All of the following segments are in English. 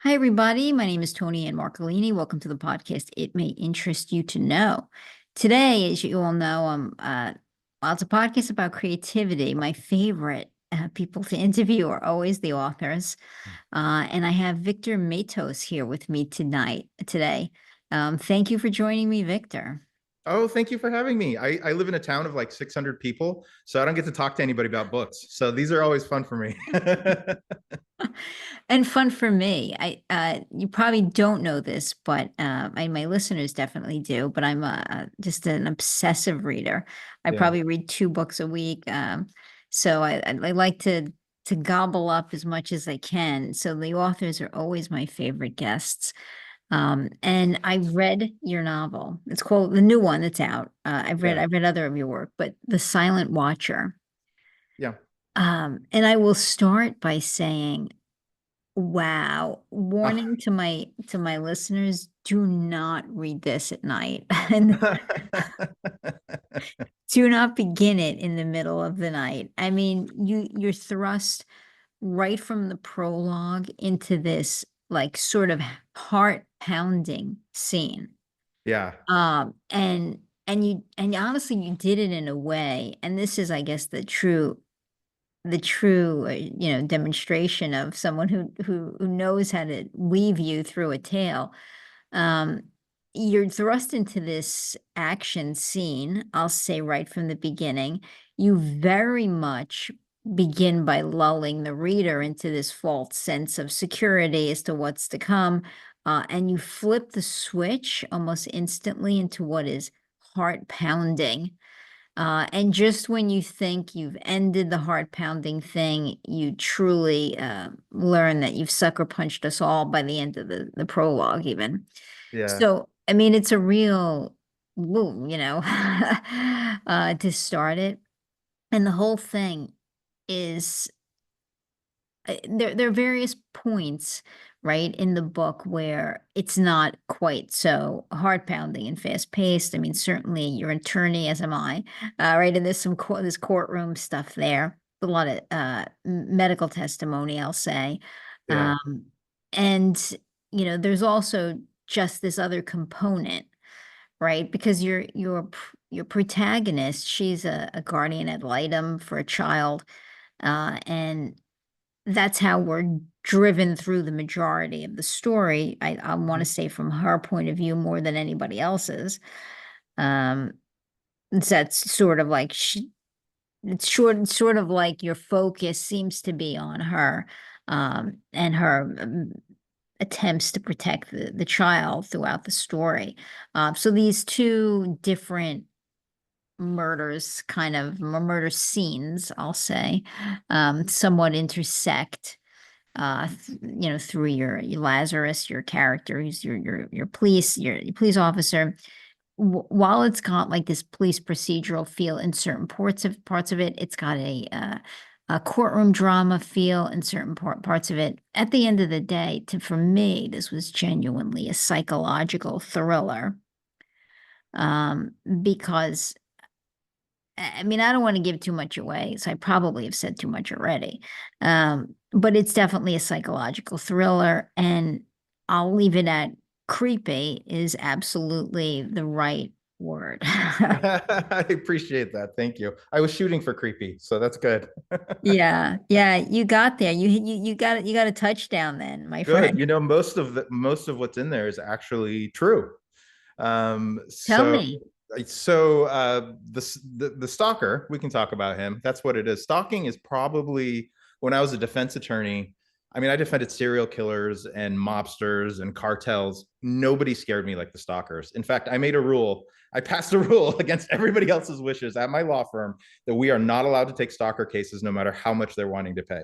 Hi, everybody. My name is Tony Ann Marcolini. Welcome to the podcast. It may interest you to know. Today, as you all know, well, it's a podcast about creativity. My favorite people to interview are always the authors. And I have Victor Methos here with me today. Thank you for joining me, Victor. Oh, thank you for having me. I live in a town of like 600 people, so I don't get to talk to anybody about books. So these are always fun for me. And fun for me. You probably don't know this, but my listeners definitely do. But I'm just an obsessive reader. I Yeah. probably read 2 books a week. So I like to gobble up as much as I can. So the authors are always my favorite guests. And I read your novel. It's called the new one that's out. Yeah. I've read other of your work, but The Silent Watcher. Yeah. And I will start by saying, wow. Ah. Warning to my listeners, do not read this at night and do not begin it in the middle of the night. I mean, you're thrust right from the prologue into this like sort of heart pounding scene. Yeah. And honestly you did it in a way, and this is I guess the true demonstration of someone who knows how to weave you through a tale. um you're thrust into this action scene, I'll say, right from the beginning. You very much begin by lulling the reader into this false sense of security as to what's to come, and you flip the switch almost instantly into what is heart pounding, and just when you think you've ended the heart pounding thing, you truly learn that you've sucker punched us all by the end of the prologue, even. Yeah. So, I mean, it's a real woo, to start it. And the whole thing is there are various points, right, in the book where it's not quite so heart pounding and fast paced. I mean, certainly your attorney, as am I, right, and there's this courtroom stuff there, a lot of medical testimony, I'll say. Yeah. um and there's also just this other component, right, because your protagonist, she's a guardian ad litem for a child, and that's how we're driven through the majority of the story. I want to Mhm. say from her point of view more than anybody else's. Um, that's sort of like sort of like your focus seems to be on her, and her attempts to protect the child throughout the story. So these two different murders, kind of murder scenes, I'll say, somewhat intersect, through your Lazarus, your character, who's your police officer. While it's got like this police procedural feel in certain parts of it, it's got a courtroom drama feel in certain parts of it. At the end of the day, for me, this was genuinely a psychological thriller. Because I mean, I don't want to give too much away, so I probably have said too much already. But it's definitely a psychological thriller, and I'll leave it at creepy is absolutely the right word. I appreciate that. Thank you. I was shooting for creepy, so that's good. Yeah, yeah, you got there. You got a touchdown then, my Good. friend. Most of what's in there is actually true. Um, Tell so me. the stalker, we can talk about him. That's what it is. Stalking is probably, when I was a defense attorney, I mean, I defended serial killers and mobsters and cartels. Nobody scared me like the stalkers. In fact, I passed a rule against everybody else's wishes at my law firm that we are not allowed to take stalker cases no matter how much they're wanting to pay,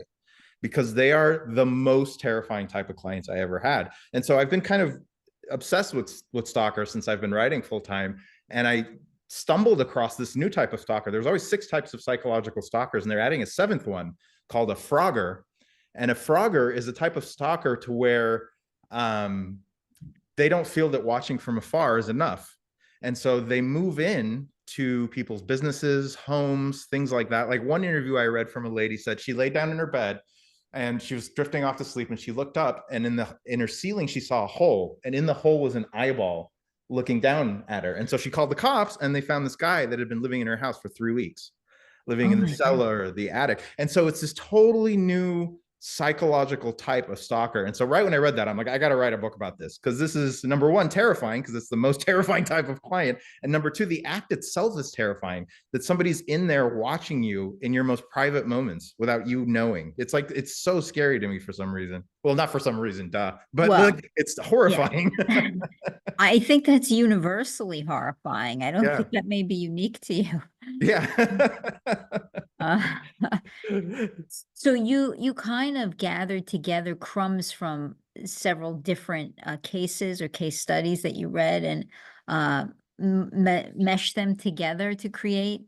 because they are the most terrifying type of clients I ever had. And so I've been kind of obsessed with stalkers since I've been writing full time. And I stumbled across this new type of stalker. There's always 6 types of psychological stalkers, and they're adding a 7th one called a frogger. And a frogger is a type of stalker to where they don't feel that watching from afar is enough. And so they move in to people's businesses, homes, things like that. Like one interview I read from a lady said she laid down in her bed and she was drifting off to sleep, and she looked up, and in her ceiling she saw a hole, and in the hole was an eyeball looking down at her. And so she called the cops, and they found this guy that had been living in her house for 3 weeks, living Oh in the my God. cellar or the attic. And so it's this totally new psychological type of stalker. And so right when I read that, I'm like, I got to write a book about this, because this is, number one, terrifying, because it's the most terrifying type of client. And number two, the act itself is terrifying, that somebody's in there watching you in your most private moments without you knowing. It's like, it's so scary to me for some reason. Well, not for some reason, duh, but Well, like, it's yeah. horrifying. I think that's universally horrifying. I don't Yeah. think that may be unique to you. Yeah. Uh, so you kind of gathered together crumbs from several different cases or case studies that you read and mesh them together to create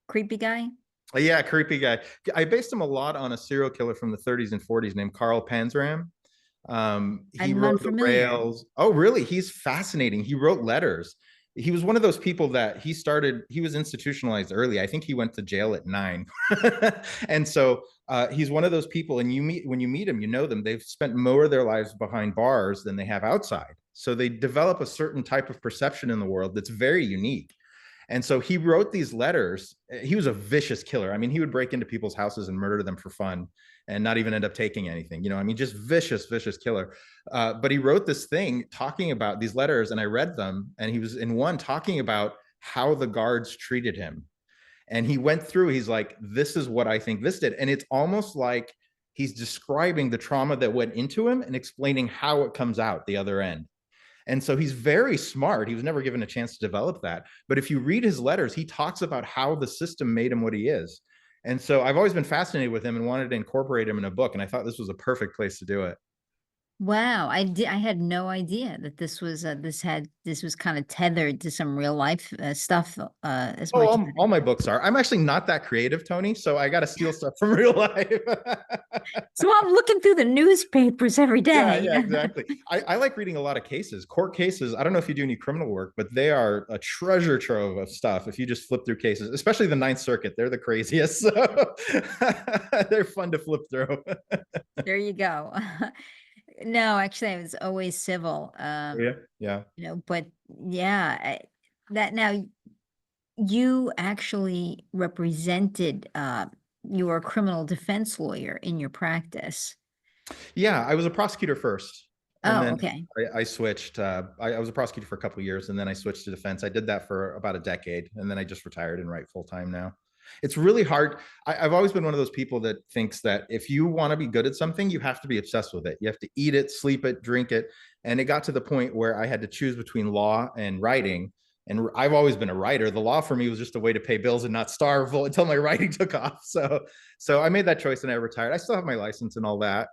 Creepy Guy. Yeah, creepy guy. I based him a lot on a serial killer from the 30s and 40s named Carl Panzram. He I'm rode the unfamiliar. rails. Oh, really? He's fascinating. He wrote letters. He was one of those people that he was institutionalized early. I think he went to jail at 9. And so he's one of those people, and when you meet him, you know them. They've spent more of their lives behind bars than they have outside. So they develop a certain type of perception in the world that's very unique. And so he wrote these letters. He was a vicious killer. I mean, he would break into people's houses and murder them for fun and not even end up taking anything. I mean, just vicious, vicious killer. But he wrote this thing talking about these letters, and I read them, and he was in one talking about how the guards treated him. And he went through, he's like, this is what I think this did. And it's almost like he's describing the trauma that went into him and explaining how it comes out the other end. And so he's very smart. He was never given a chance to develop that. But if you read his letters, he talks about how the system made him what he is. And so I've always been fascinated with him and wanted to incorporate him in a book. And I thought this was a perfect place to do it. Wow, I had no idea that this was kind of tethered to some real life stuff as Oh, much as all my books are. I'm actually not that creative, Tony. So I got to steal stuff from real life. so I'm looking through the newspapers every Yeah, day. yeah, exactly. I like reading a lot of cases, court cases. I don't know if you do any criminal work, but they are a treasure trove of stuff. If you just flip through cases, especially the Ninth Circuit, they're the craziest. So they're fun to flip through. There you go. No, actually, I was always civil. Yeah, yeah. But yeah, that now you actually represented you were a criminal defense lawyer in your practice. Yeah, I was a prosecutor first, and Oh, then okay. I switched. I was a prosecutor for a couple of years, and then I switched to defense. I did that for about a decade, and then I just retired and write full time now. It's really hard. I've always been one of those people that thinks that if you want to be good at something, you have to be obsessed with it. You have to eat it, sleep it, drink it. And it got to the point where I had to choose between law and writing. And I've always been a writer. The law for me was just a way to pay bills and not starve until my writing took off. So I made that choice and I retired. I still have my license and all that.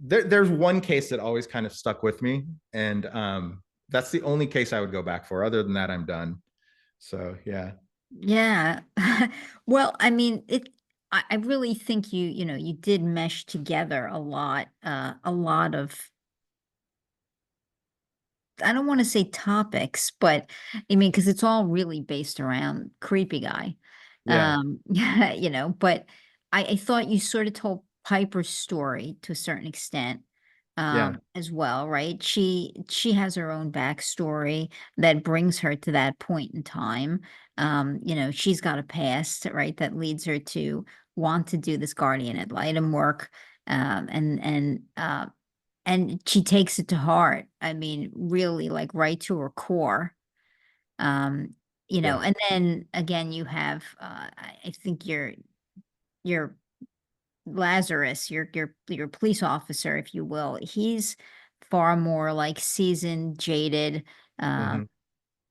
There's one case that always kind of stuck with me, and that's the only case I would go back for. Other than that, I'm done. So yeah. Yeah. Well, I mean, I really think you did mesh together a lot of, I don't want to say topics, but I mean, because it's all really based around Creepy Guy. Yeah, But I thought you sort of told Piper's story to a certain extent, yeah, as well, right? She has her own backstory that brings her to that point in time. She's got a past, right, that leads her to want to do this guardian ad litem work. And she takes it to heart. I mean, really, like right to her core. Um, yeah. and then again, you have I think your Lazarus, your police officer, if you will. He's far more like seasoned, jaded, uh,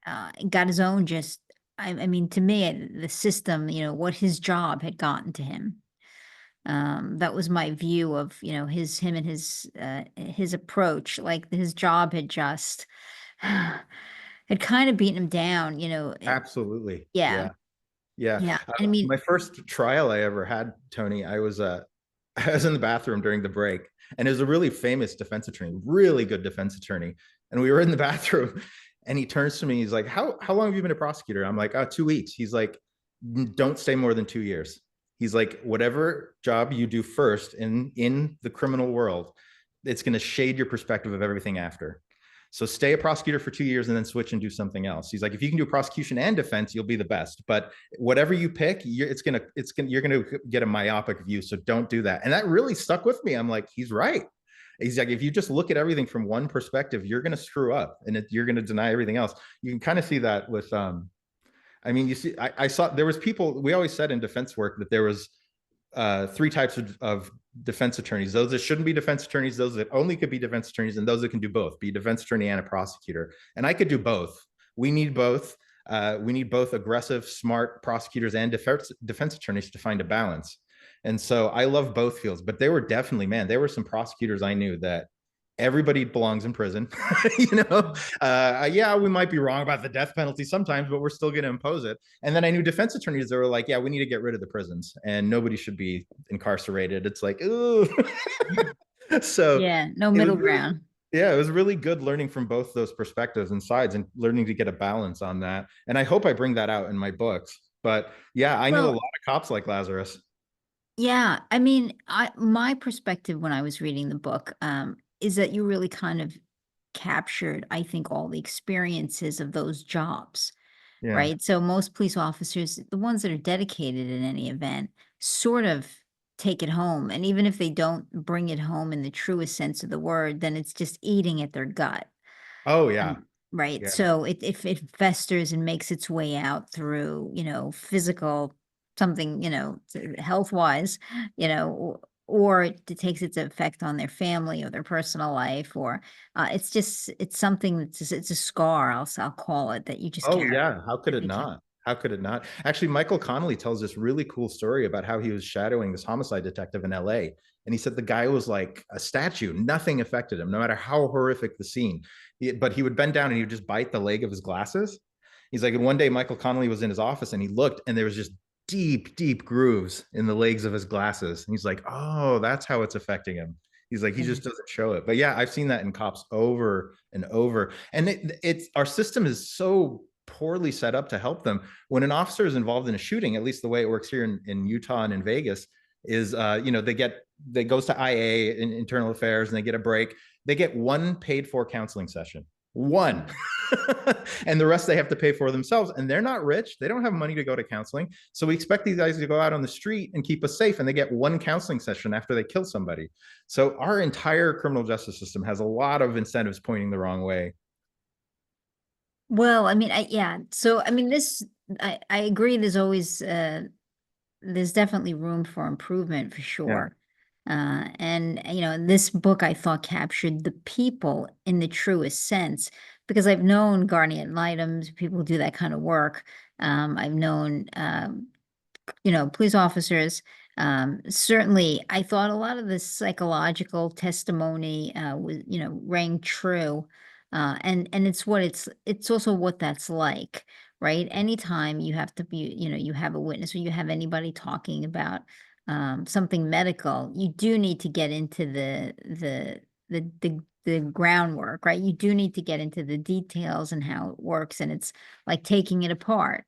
Hmm. got his own just. I mean, to me, the system, what his job had gotten to him. That was my view of, him and his approach. Like his job had just had kind of beaten him down, Absolutely. yeah, Yeah, yeah. yeah. And I mean, My first trial I ever had, Tony, I was in the bathroom during the break, and it was a really famous defense attorney, really good defense attorney, and we were in the bathroom, and he turns to me, he's like, "How long have you been a prosecutor?" I'm like, "Oh, 2 weeks." He's like, "Don't stay more than 2 years." He's like, whatever job you do first in the criminal world, it's going to shade your perspective of everything after. So stay a prosecutor for 2 years and then switch and do something else. He's like, if you can do prosecution and defense, you'll be the best. But whatever you pick, you're gonna get a myopic view. So don't do that. And that really stuck with me. I'm like, he's right. He's like, if you just look at everything from one perspective, you're gonna screw up and you're gonna deny everything else. You can kind of see that with I mean, you see, I saw there was people. We always said in defense work that there was three types of defense attorneys: those that shouldn't be defense attorneys, those that only could be defense attorneys, and those that can do both, be a defense attorney and a prosecutor. And I could do both. We need both. We need both aggressive, smart prosecutors and defense attorneys to find a balance. And so I love both fields, but there were definitely, man, there were some prosecutors I knew that everybody belongs in prison. Yeah, we might be wrong about the death penalty sometimes, but we're still going to impose it. And then I knew defense attorneys that were like, yeah, we need to get rid of the prisons and nobody should be incarcerated. It's like, ooh. So Yeah, no it was middle really, ground. yeah, it was really good learning from both those perspectives and sides and learning to get a balance on that. And I hope I bring that out in my books. But yeah, I knew a lot Well, of cops like Lazarus. yeah, I mean, my perspective when I was reading the book, is that you really kind of captured, I think, all the experiences of those jobs, Yeah. right? So most police officers, the ones that are dedicated in any event, sort of take it home. And even if they don't bring it home in the truest sense of the word, then it's just eating at their gut. Oh yeah. Right. Yeah. So if it festers and makes its way out through, physical something, health wise, or it takes its effect on their family or their personal life, or it's something it's a scar, I'll call it, that you just Oh carry. yeah, how could That it they can. not? How could it not? Actually, Michael Connolly tells this really cool story about how he was shadowing this homicide detective in LA. And he said the guy was like a statue. Nothing affected him, no matter how horrific the scene. But he would bend down and he would just bite the leg of his glasses. He's like, and one day Michael Connolly was in his office and he looked and there was just deep, deep grooves in the legs of his glasses. And he's like, oh, that's how it's affecting him. He's like, he Yeah. just doesn't show it. But yeah, I've seen that in cops over and over. And it's our system is so poorly set up to help them. When an officer is involved in a shooting, at least the way it works here in Utah and in Vegas, is they goes to IA in internal affairs and they get a break. They get one paid for counseling session. One. And the rest they have to pay for themselves. And they're not rich. They don't have money to go to counseling. So we expect these guys to go out on the street and keep us safe. And they get one counseling session after they kill somebody. So our entire criminal justice system has a lot of incentives pointing the wrong way. Well, I mean, yeah. So, I mean, I agree. There's definitely room for improvement for Yeah. sure. And this book I thought captured the people in the truest sense because I've known guardian items, people who do that kind of work. I've known, police officers. Certainly, I thought a lot of the psychological testimony was, rang true. And it's also what that's like, right? Anytime you have to be, you have a witness or you have anybody talking about something medical, you do need to get into the groundwork, right? You do need to get into the details and how it works, and it's like taking it apart.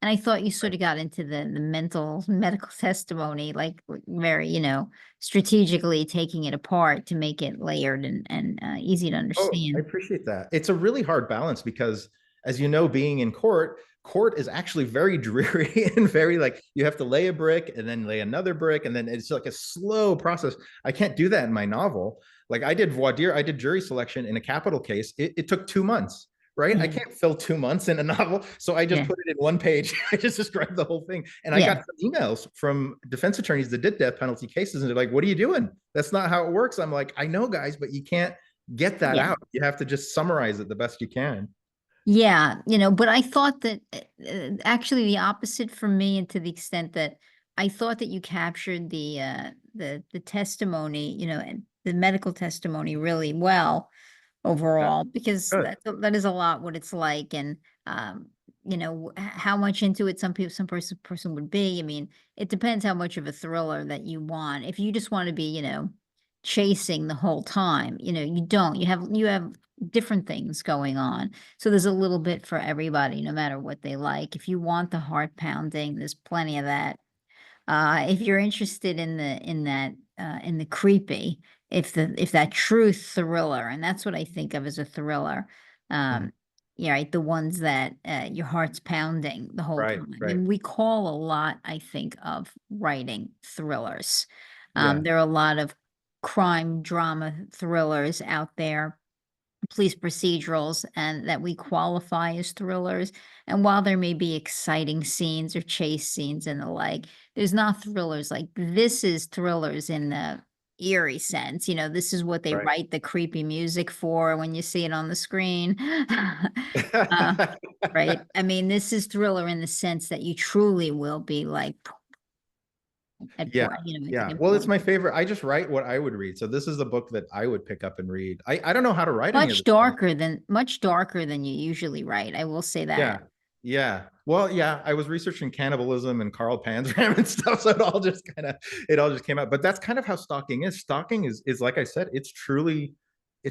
And I thought you sort of got into the mental medical testimony, like very, strategically taking it apart to make it layered and easy to Oh, I understand. appreciate that. It's a really hard balance because, as you know, being in court is actually very dreary and very like you have to lay a brick and then lay another brick and then it's like a slow process. I can't do that in my novel. Like I did voir dire, I did jury selection in a capital case. It took 2 months, right? I Yeah, can't fill 2 months in a novel. So I just yeah, put it in one page. I just described the whole thing. And I yeah, got some emails from defense attorneys that did death penalty cases and they're like, what are you doing? That's not how it works. I'm like, I know, guys, but you can't get that yeah. out. You have to just summarize it the best you can. Yeah, but I thought that actually the opposite for me, and to the extent that I thought that you captured the testimony, and the medical testimony really well Yeah, overall, because good. that is a lot what it's like, and how much into it some person would be. I mean, it depends how much of a thriller that you want. If you just want to be, chasing the whole time, you don't. You have different things going on. So there's a little bit for everybody, no matter what they like. If you want the heart pounding, there's plenty of that. If you're interested in the creepy, if that true thriller, and that's what I think of as a thriller, Mhm. um, yeah, right, the ones that your heart's pounding the whole Right, time. right. And we call a lot, I think, of writing thrillers. Yeah, There are a lot of crime drama thrillers out there, police procedurals, and that we qualify as thrillers. And while there may be exciting scenes or chase scenes and the like, there's not thrillers like this is thrillers in the eerie sense. This is what they right. write the creepy music for when you see it on the screen. uh, right. I mean, this is thriller in the sense that you truly will be like at Yeah, point, yeah. at Well, it's point. my favorite. I just write what I would read. So this is the book that I would pick up and read. I don't know how to write any of this stuff. Much darker than you usually write. I will say Yeah. that. Yeah. Well, yeah, I was researching cannibalism and Carl Panzram and stuff. So it all just came out. But that's kind of how stalking is. Stalking is like I said, it's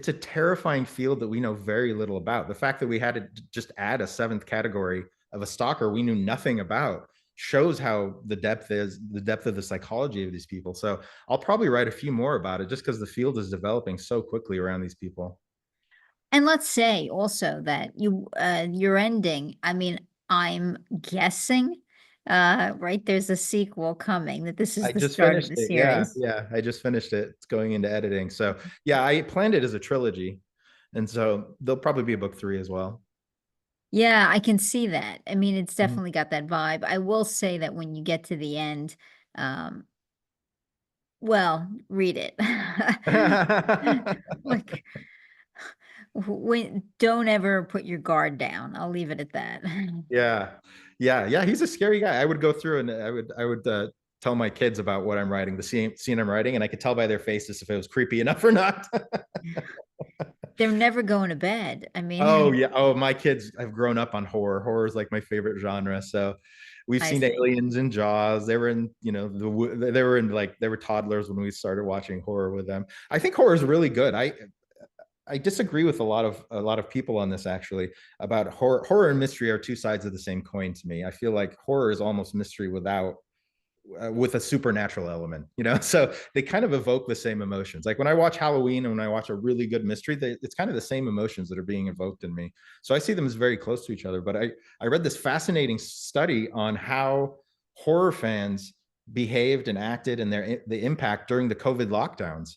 a terrifying field that we know very little about. The fact that we had to just add a seventh category of a stalker we knew nothing about shows how the depth of the psychology of these people. So I'll probably write a few more about it just because the field is developing so quickly around these people. And let's say also that your ending, I mean, I'm guessing, right, there's a sequel coming, that this is I the just start of finished the it. Yeah, series. yeah. I just finished it. It's going into editing. So yeah, I planned it as a trilogy. And so there'll probably be a book three as well. Yeah, I can see that. I mean, it's Mhm. definitely got that vibe. I will say that when you get to the end, um, well, read it. Like, don't ever put your guard down. I'll leave it at that. Yeah. Yeah. Yeah. He's a scary guy. I would go through and I would tell my kids about what I'm writing, the scene I'm writing, and I could tell by their faces if it was creepy enough or not. They're never going to bed. I Oh mean, yeah. Oh, my kids have grown up on horror. Horror is like my favorite genre. So we've I seen see. Aliens and Jaws. They were in, they were in like they were toddlers when we started watching horror with them. I think horror is really good. I disagree with a lot of people on this actually about horror. Horror and mystery are two sides of the same coin to me. I feel like horror is almost mystery without with a supernatural element, so they kind of evoke the same emotions. Like when I watch Halloween and when I watch a really good mystery, it's kind of the same emotions that are being evoked in me. So I see them as very close to each other. But I read this fascinating study on how horror fans behaved and acted and the impact during the COVID lockdowns.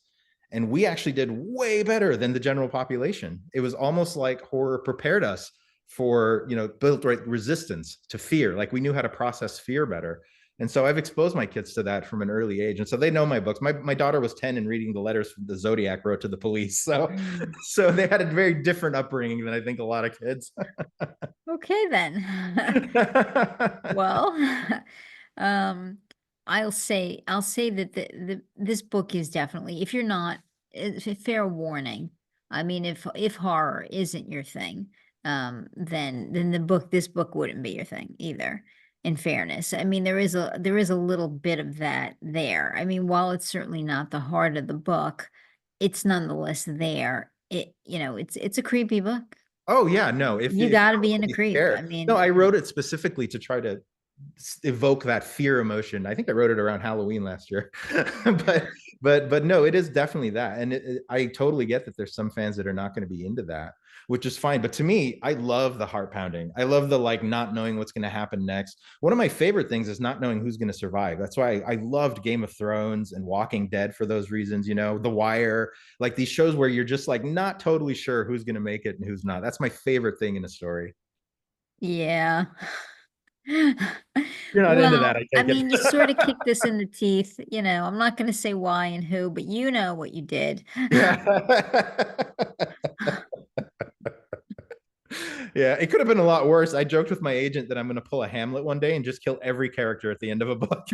And we actually did way better than the general population. It was almost like horror prepared us for, built right resistance to fear. Like we knew how to process fear better. And so I've exposed my kids to that from an early age. And so they know my books. My daughter was 10 and reading the letters the Zodiac wrote to the police. So Mm. so they had a very different upbringing than I think a lot of kids. Okay then. Well, um, I'll say that this book is definitely, if you're not, it's a fair warning. I mean, if horror isn't your thing, then this book wouldn't be your thing either. In fairness, I mean, there is a little bit of that there. I mean, while it's certainly not the heart of the book, it's nonetheless there. It's a creepy book. Oh yeah, no. If You if got to you're be in a really creep. I scared, no, mean, I wrote it specifically to try to evoke that fear emotion. I think I wrote it around Halloween last year, but but no, it is definitely that, and I totally get that there's some fans that are not going to be into that, which is fine. But to me, I love the heart pounding. I love the like not knowing what's going to happen next. One of my favorite things is not knowing who's going to survive. That's why I loved Game of Thrones and Walking Dead for those reasons. The Wire, like these shows where you're just like not totally sure who's going to make it and who's not. That's my favorite thing in a story. yeah. You're not into that, Well, I I take mean, you sort of it. kicked this in the teeth. I'm not going to say why and who, but you know what you did. Yeah. Yeah, it could have been a lot worse. I joked with my agent that I'm going to pull a Hamlet one day and just kill every character at the end of a book.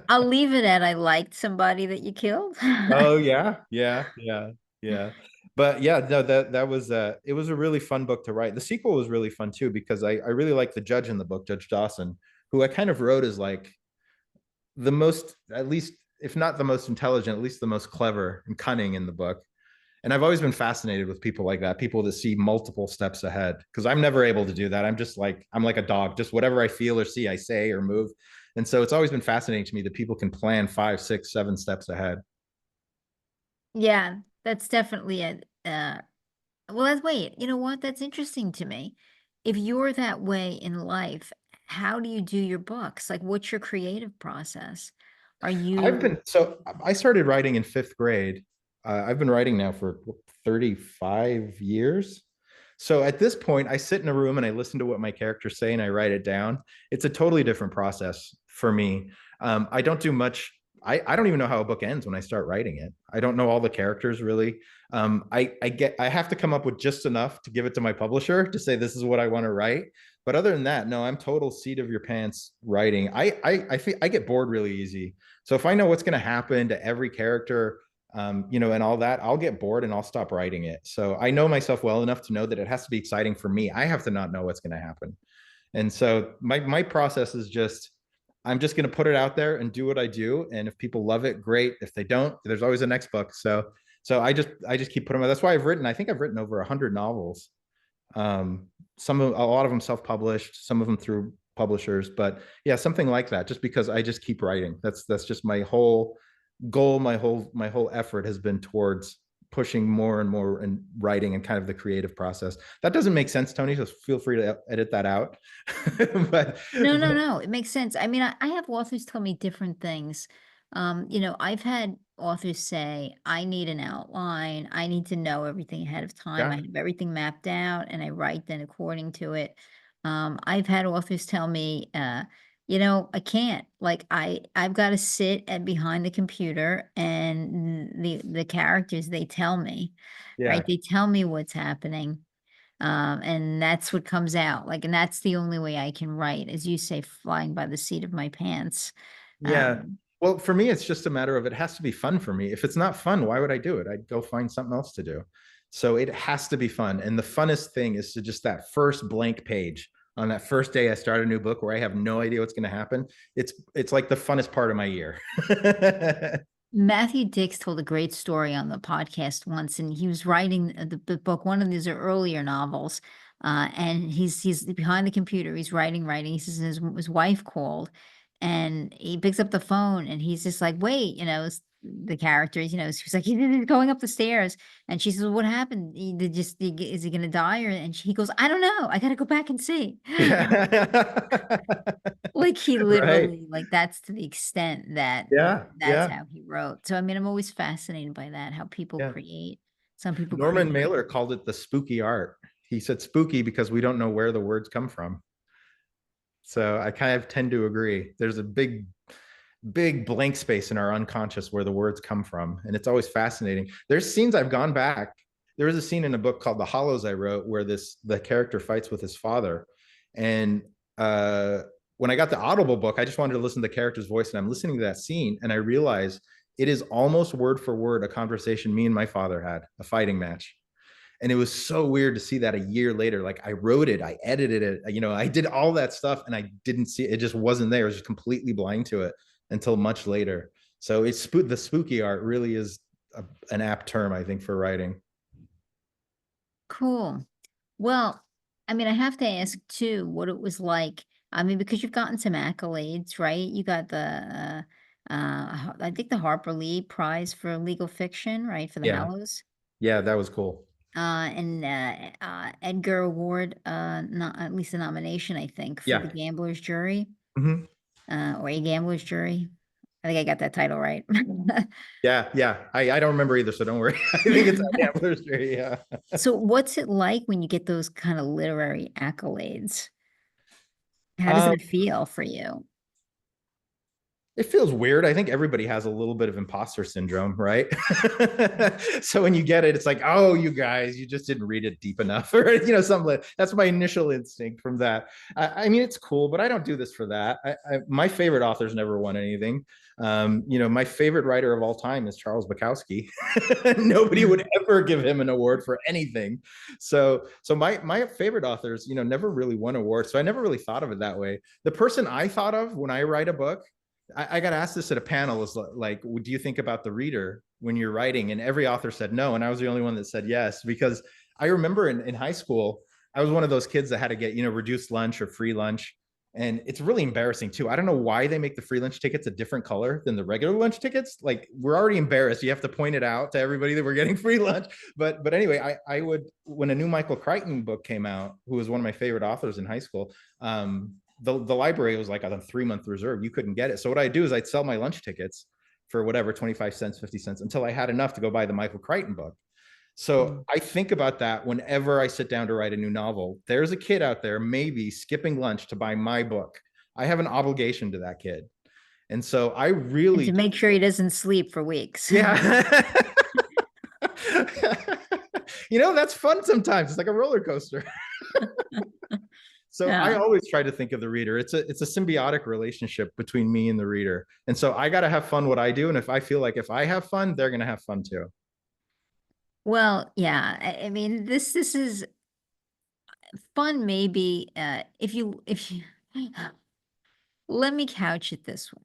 I'll leave it at I liked somebody that you killed. Oh yeah, yeah, yeah, yeah. But yeah, no, that was it was a really fun book to write. The sequel was really fun too because I really like the judge in the book, Judge Dawson, who I kind of wrote as like the most, at least if not the most intelligent, at least the most clever and cunning in the book. And I've always been fascinated with people like that, people that see multiple steps ahead, because I'm never able to do that. I'm like a dog, just whatever I feel or see, I say or move. And so it's always been fascinating to me that people can plan 5, 6, 7 steps ahead. Yeah, that's definitely it. Well, wait, you know what? That's interesting to me. If you're that way in life, how do you do your books? Like, what's your creative process? Are you, I started writing in fifth grade. I've been writing now for 35 years. So at this point, I sit in a room and I listen to what my characters say and I write it down. It's a totally different process for me. I don't do much. I don't even know how a book ends when I start writing it. I don't know all the characters really. I have to come up with just enough to give it to my publisher to say this is what I want to write. But other than that, no, I'm total seat of your pants writing. I feel I get bored really easy. So if I know what's going to happen to every character, and all that, I'll get bored and I'll stop writing it. So I know myself well enough to know that it has to be exciting for me. I have to not know what's going to happen. And so my process is just I'm just going to put it out there and do what I do. And if people love it, great. If they don't, there's always a next book. So I just keep putting them. That's why I think I've written over 100 novels. A lot of them self-published, some of them through publishers, but yeah, something like that. Just because I just keep writing. That's just my whole goal. My whole effort has been towards pushing more and more and writing and kind of the creative process. That doesn't make sense, Tony. So feel free to edit that out. but, no, no, but no, it makes sense. I mean, I have authors tell me different things. I've had authors say, I need an outline. I need to know everything ahead of time. I yeah, have everything mapped out and I write then according to it. I've had authors tell me, I can't. Like I've got to sit at behind the computer and the characters they tell me, right? yeah, They tell me what's happening. And that's what comes out. Like, and that's the only way I can write, as you say, flying by the seat of my pants. yeah. Um, Well, for me, it's just a matter of it has to be fun for me. If it's not fun, why would I do it? I'd go find something else to do. So it has to be fun. And the funnest thing is to just that first blank page on that first day I start a new book where I have no idea what's going to happen. It's like the funnest part of my year. Matthew Dix told a great story on the podcast once, and he was writing the book, one of these earlier novels, and he's behind the computer, he's writing. He says his wife called, and he picks up the phone, and he's just like, "Wait," the characters, she's like, "He's going up the stairs," and she says, "What happened? Is he gonna die?" And he goes, "I don't know. I gotta go back and see." Yeah. Like, he Right. literally like, that's to the extent that Yeah. that's Yeah. how he wrote. So, I mean, I'm always fascinated by that, how people Yeah. create. Some people Norman create. Mailer called it the spooky art. He said spooky because we don't know where the words come from. So I kind of tend to agree. There's a big blank space in our unconscious where the words come from. And it's always fascinating. There's scenes I've gone back. There was a scene in a book called The Hallows I wrote where the character fights with his father. And when I got the Audible book, I just wanted to listen to the character's voice. And I'm listening to that scene and I realized it is almost word for word a conversation me and my father had, a fighting match. And it was so weird to see that a year later. Like I wrote it, I edited it, I did all that stuff and I didn't see it. It just wasn't there. I was just completely blind to it until much later. So the spooky art really is an apt term, I think, for writing. Cool. Well, I mean, I have to ask too what it was like. I mean, because you've gotten some accolades, right? You got I think the Harper Lee Prize for legal fiction, right? For the Yeah. Hallows. Yeah, that was cool. And Edgar Award, not at least a nomination, I think, for the Yeah. Gambler's Jury, Hmm. or a Gambler's Jury. I think I got that title right. Yeah. Yeah. I don't remember either, so don't worry. I think it's a gambler's jury. Yeah. So, what's it like when you get those kind of literary accolades? How does Um, it feel for you? It feels weird. I think everybody has a little bit of imposter syndrome, right? So when you get it, it's like, oh, you guys, you just didn't read it deep enough, or something like that's my initial instinct from that. I mean, it's cool, but I don't do this for that. My favorite authors never won anything. My favorite writer of all time is Charles Bukowski. Nobody would ever give him an award for anything. So my favorite authors, never really won awards. So I never really thought of it that way. The person I thought of when I write a book, I got asked this at a panel, is like, do you think about the reader when you're writing? And every author said no. And I was the only one that said yes, because I remember in high school, I was one of those kids that had to get, reduced lunch or free lunch. And it's really embarrassing too. I don't know why they make the free lunch tickets a different color than the regular lunch tickets. Like, we're already embarrassed. You have to point it out to everybody that we're getting free lunch. But anyway, I would, when a new Michael Crichton book came out, who was one of my favorite authors in high school, the library was like on a 3-month reserve. You couldn't get it. So what I'd do is I'd sell my lunch tickets for whatever, 25 cents, 50 cents, until I had enough to go buy the Michael Crichton book. So Mm. I think about that whenever I sit down to write a new novel. There's a kid out there maybe skipping lunch to buy my book. I have an obligation to that kid. And so I And to really, make sure he doesn't sleep for weeks. yeah. That's fun sometimes. It's like a roller coaster. So I Yeah. always try to think of the reader. It's a symbiotic relationship between me and the reader. And so I got to have fun what I do. And if I feel like if I have fun, they're going to have fun too. Well, yeah. I mean, this is fun. Maybe if you let me couch it this way.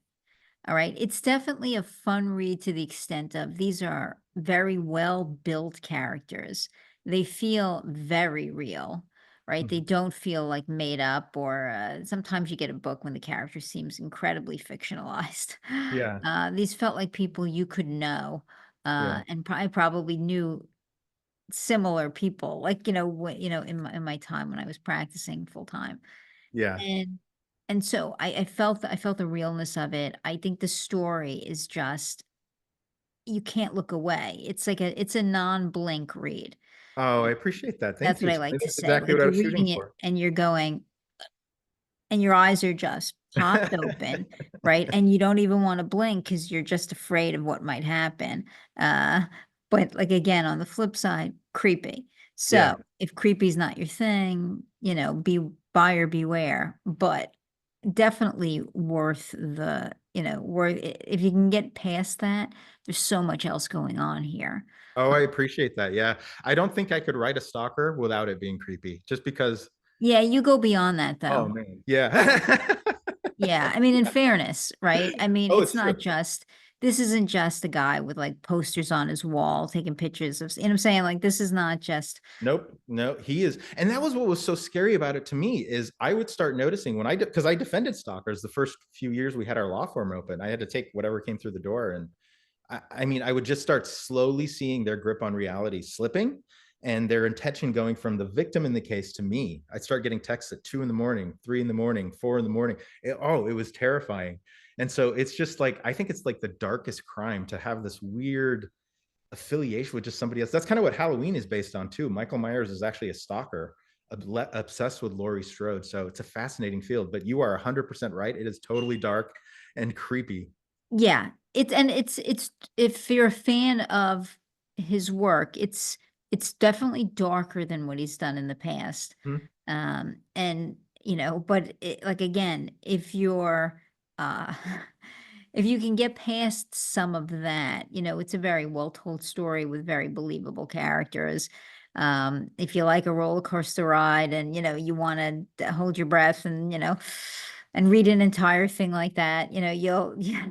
All right. It's definitely a fun read to the extent of these are very well built characters. They feel very real, right? They Mhm. don't feel like made up, or sometimes you get a book when the character seems incredibly fictionalized. Yeah. These felt like people you could know, Yeah. and I probably knew similar people, like, in my time when I was practicing full time. Yeah. And so I felt the realness of it. I think the story is just you can't look away. It's a non-blink read. Oh, I appreciate that. Thank That's you. what I like to That's say. exactly Like, what I you're was shooting reading it for. and you're going and your eyes are just popped open, right? And you don't even wanna blink because 'cause you're just afraid of what might happen. Uh, but, like, again, on the flip side, creepy. Yeah. So, if creepy's not your thing, be buyer beware, but definitely worth worth if you can get past that, there's so much else going on here. Oh, I appreciate that. Yeah. I don't think I could write a stalker without it being creepy, just because. Yeah, you go beyond that, Oh though. man. Yeah. Yeah, I mean, in fairness, right? I mean, Oh, it's it's true. not just this isn't just a guy with, like, posters on his wall taking pictures of what I'm saying? Like, this is not just Nope. No, he is. And that was what was so scary about it to me is I would start noticing when because I defended stalkers the first few years we had our law firm open. I had to take whatever came through the door. And I mean, I would just start slowly seeing their grip on reality slipping and their intention going from the victim in the case to me. I'd start getting texts at 2 in the morning, 3 in the morning, 4 in the morning. It was terrifying. And so it's just like, I think it's like the darkest crime to have this weird affiliation with just somebody else. That's kind of what Halloween is based on too. Michael Myers is actually a stalker, obsessed with Laurie Strode. So it's a fascinating field, but you are 100% right. It is totally dark and creepy. yeah, it's if you're a fan of his work, it's definitely darker than what he's done in the past. Hmm. And, but like, again, if you're, uh, if you can get past some of that, it's a very well told story with very believable characters. If you like a roller coaster ride and, you want to hold your breath and, and read an entire thing like that, yeah,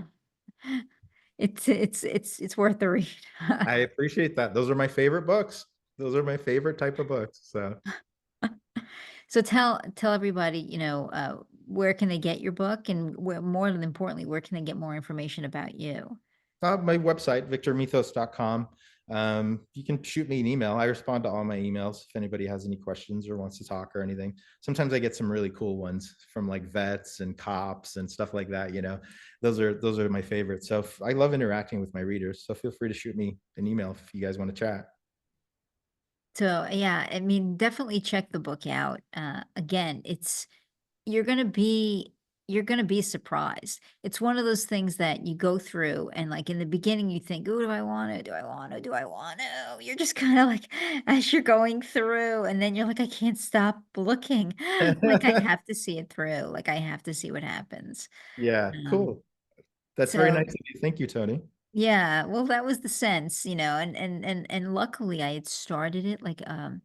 it's worth the read. I appreciate that. Those are my favorite books. Those are my favorite type of books. So So tell everybody, where can they get your book, and where, more than importantly, where can they get more information about you? my website, victormethos.com. You can shoot me an email. I respond to all my emails if anybody has any questions or wants to talk or anything. Sometimes I get some really cool ones from like vets and cops and stuff like that. Those are my favorites. So I love interacting with my readers. So feel free to shoot me an email if you guys want to chat. So yeah, I mean, definitely check the book out. Again, you're gonna be you're gonna be surprised. It's one of those things that you go through and, like, in the beginning you think, "Oh, do I want to? Do I want to? Do I want to?" You're just kind of like as you're going through, and then you're like, "I can't stop looking." Like, I have to see it through. Like, I have to see what happens. Yeah, Um, cool. That's very so nice of you. Thank you, Tony. yeah, well, that was the sense, and luckily I had started it like in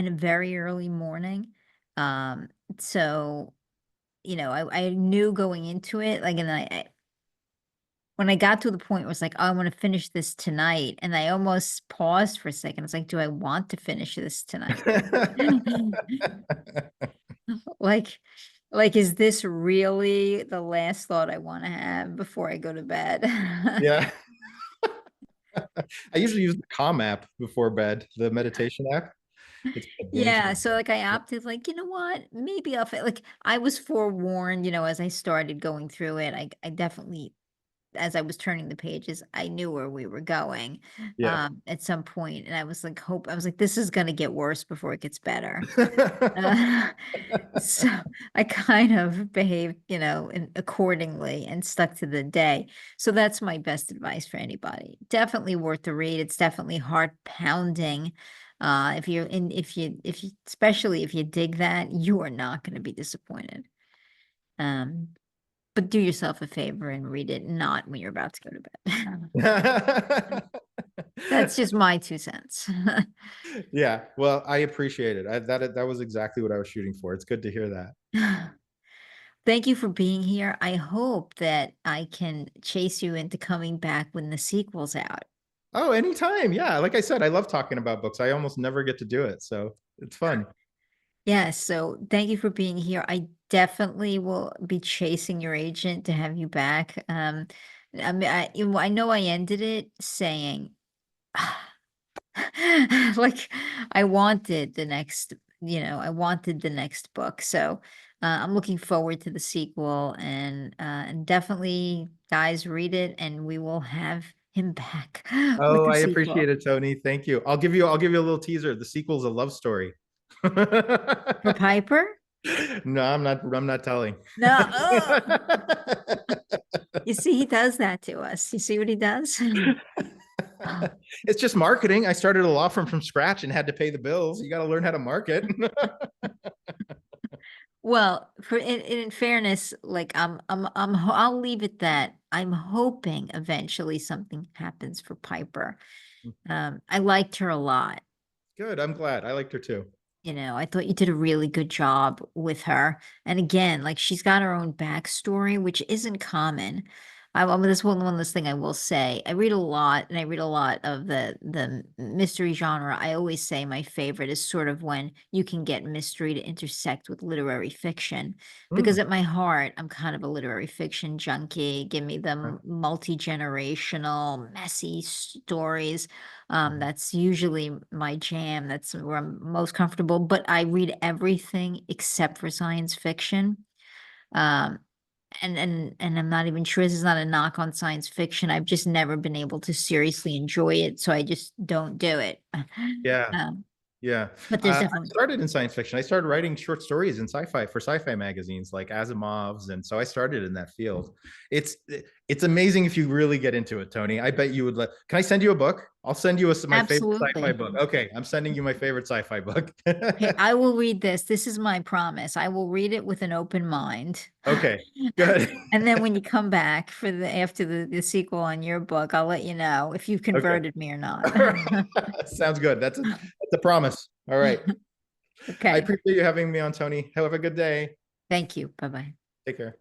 a very early morning. Um, so I knew going into it, like, and when I got to the point where it's like, oh, I want to finish this tonight, and I almost paused for a second. It's like, do I want to finish this tonight? Like, Like, is this really the last thought I want to have before I go to bed? Yeah. I usually use the Calm app before bed, the meditation app. It's a game Yeah, changer. so like I opted like, you know what? Maybe like I was forewarned, as I started going through it. I definitely, as I was turning the pages, I knew where we were going Yeah. at some point, and I was like, this is gonna get worse before it gets better. Uh, so I kind of behaved, accordingly and stuck to the day. So that's my best advice for anybody. Definitely worth the read. It's definitely heart pounding. Especially if you dig that, you are not going to be disappointed. Um, but do yourself a favor and read it not when you're about to go to bed. That's just my 2 cents. Yeah, well, I appreciate it. That was exactly what I was shooting for. It's good to hear that. Thank you for being here. I hope that I can chase you into coming back when the sequel's out. Oh, anytime. Yeah, like I said, I love talking about books. I almost never get to do it, so it's fun. Yes, so thank you for being here. I definitely will be chasing your agent to have you back. I know I ended it saying, like, I wanted I wanted the next book. So I'm looking forward to the sequel, and definitely, guys, read it, and we will have him back with Oh, the I sequel appreciate it, Tony. Thank you. I'll give you a little teaser. The sequel's a love story. for Piper. No, I'm not telling. No, you see, he does that to us. You see what he does? It's just marketing. I started a law firm from scratch and had to pay the bills. You got to learn how to market. Well, in fairness, like I'll leave it that I'm hoping eventually something happens for Piper. I liked her a lot. Good. I'm glad. I liked her too. I thought you did a really good job with her. And again, like she's got her own backstory, which isn't common. This one last thing I will say. I read a lot, and I read a lot of the mystery genre. I always say my favorite is sort of when you can get mystery to intersect with literary fiction. Because Mm. at my heart, I'm kind of a literary fiction junkie. Give me the multi-generational, messy stories. That's usually my jam. That's where I'm most comfortable, but I read everything except for science fiction. Um, and I'm not even sure this is not a knock on science fiction. I've just never been able to seriously enjoy it, so I just don't do it. Yeah. Um, Yeah. but there's I definitely started in science fiction. I started writing short stories in sci-fi for sci-fi magazines like Asimov's, and so I started in that field. It's it's amazing if you really get into it, Tony. I bet you would let. Can I send you a book? I'll send you my favorite sci-fi absolutely. book. Okay, I'm sending you my favorite sci-fi book. Okay, I will read this. This is my promise. I will read it with an open mind. Okay, good. And then when you come back for after the sequel on your book, I'll let you know if you've Okay. converted me or not. Sounds good. That's a promise. All right. I Okay. appreciate you having me on, Tony. Have a good day. Thank you. Bye-bye. Take care.